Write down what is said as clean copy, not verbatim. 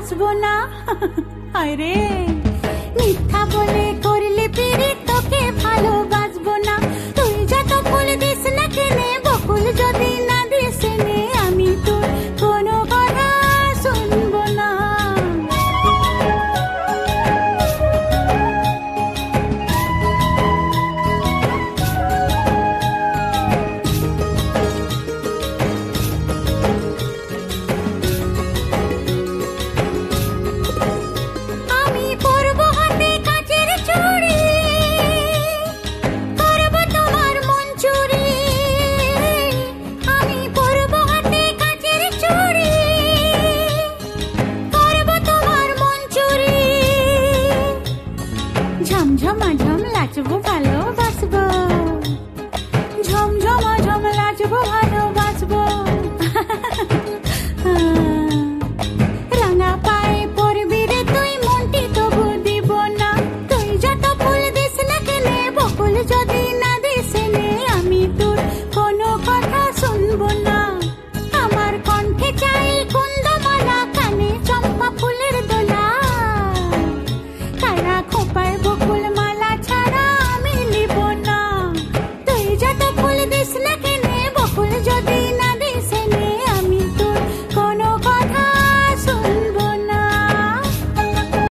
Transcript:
বাঁচবো না। আরে মিথ্যা বলে করলে পিড়ি তোকে ভালোবাসবো না। তুই যত ফুল দিস না কেনে, বকুল যদি না দিস নে, আমি তোর কোনো কথা শুনবো না। আমি পরবো হাতে কাচের চুড়ি, করবো তোমার মন চুরি। আমি পরবো হাতে কাচের চুড়ি, করবো তোমার মন চুরি। ঝমঝমাঝম নাচবো ভালো